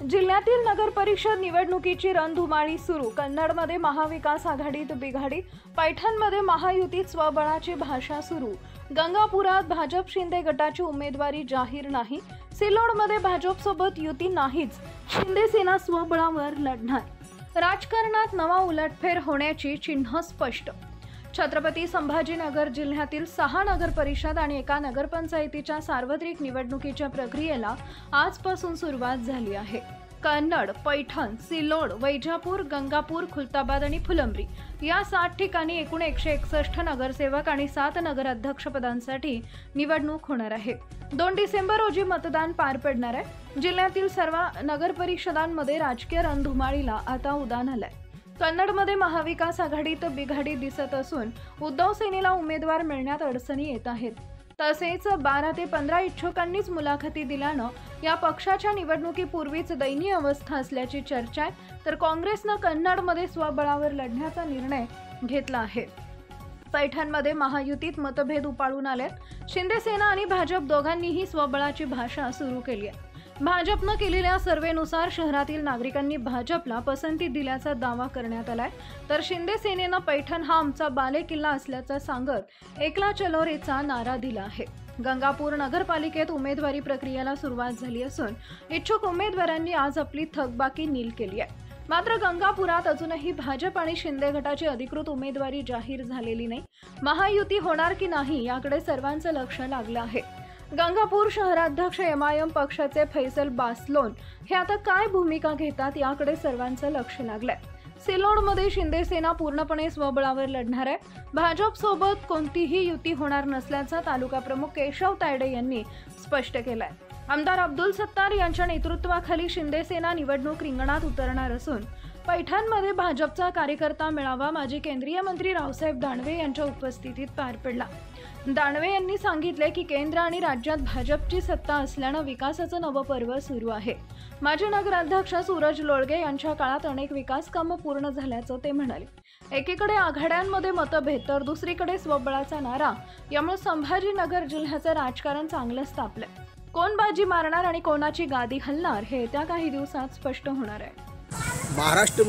जिल्ह्यातील नगर परिषद निवडणुकीची रणधुमाळी सुरू। कन्नडमध्ये महाविकास आघाडीत बिघाडी, पैठणमध्ये महायुतीत स्वबळाची भाषा सुरू। गंगापुरात भाजप शिंदे गटाची उमेदवारी जाहीर नाही। सिल्लोडमध्ये भाजपसोबत युती नाहीच, शिंदे सेना स्वबळावर लढणार। राजकारणात नवा उलटफेर होण्याची चिन्ह स्पष्ट। छत्रपती संभाजीनगर जिल्ह्यातील 6 नगर परिषद आणि एका नगरपंचायतीच्या सार्वत्रिक निवडणुकीच्या प्रक्रियेला आजपासून सुरुवात झाली आहे। कन्नड, पैठण, सिल्लोड, वैजापूर, गंगापूर, खुलताबाद आणि फुलंब्री या 7 ठिकाणी एकूण 161 नगरसेवक आणि 7 नगराध्यक्ष पदांसाठी निवडणूक होणार आहे। 2 डिसेंबर रोजी मतदान पार पडणार आहे। जिल्ह्यातील सर्व नगर परिषदांमध्ये राजकीय रणधुमाळीला आता उधाण आलंय। कन्नडमध्ये महाविकास आघाडीत बिघाडी दिसत असून उद्धव सेनेला उमेदवार मिळण्यात अडचणी येत आहेत। तसेच 12 ते 15 इच्छुकांनीच मुलाखती दिल्यानं या पक्षाच्या निवडणुकीपूर्वीच दयनीय अवस्था असल्याची चर्चा आहे। तर काँग्रेसनं कन्नडमध्ये स्वबळावर लढण्याचा निर्णय घेतला आहे। पैठणमध्ये महायुतीत मतभेद उपाळून आलेत। शिंदे सेना आणि भाजप दोघांनीही स्वबळाची भाषा सुरू केली आहे। भाजपनं केलेल्या सर्वेनुसार शहरातील नागरिकांनी भाजपला पसंती दिल्याचा दावा करण्यात आलाय। तर शिंदे सेनेनं पैठण हा आमचा बालेकिल्ला असल्याचं सांगत एकला चलो रेचा नारा दिला आहे। गंगापूर नगरपालिकेत उमेदवारी प्रक्रियेला सुरुवात झाली असून इच्छुक उमेदवारांनी आज आपली थकबाकी नील केली आहे। मात्र गंगापुरात अजूनही भाजप आणि शिंदे गटाची अधिकृत उमेदवारी जाहीर झालेली नाही। महायुती होणार की नाही याकडे सर्वांचं लक्ष लागलं आहे। गंगापूर शहराध्यक्ष एमआयएम पक्षाचे फैसल बासलोन हे आता काय भूमिका घेतात याकडे सर्वांचं लक्ष लागलंय। सिल्लोडमध्ये शिंदे सेना पूर्णपणे स्वबळावर लढणार आहे। भाजप सोबत कोणतीही युती होणार नसल्याचं तालुका प्रमुख केशव तायडे यांनी स्पष्ट केलंय। आमदार अब्दुल सत्तार यांच्या नेतृत्वाखाली शिंदे सेना निवडणूक रिंगणात उतरणार असून पैठणमध्ये भाजपचा कार्यकर्ता मेळावा माजी केंद्रीय मंत्री रावसाहेब दानवे यांच्या उपस्थितीत पार पडला। दानवे यांनी सांगितले की केंद्र आणि राज्यात भाजपची सत्ता असल्यानं विकासाचं नवं पर्व सुरू आहे। माजी नगराध्यक्ष सूरज लोळगे यांच्या काळात अनेक विकास कामं पूर्ण झाल्याचं ते म्हणाले। एकीकडे आघाड्यांमध्ये मतभेद तर दुसरीकडे स्वबळाचा नारा यामुळे संभाजीनगर जिल्ह्याचं राजकारण चांगलंच तापलंय। कोण बाजी मारणार आणि कोणाची गादी हलणार हे येत्या काही दिवसात स्पष्ट होणार आहे। महाराष्ट्र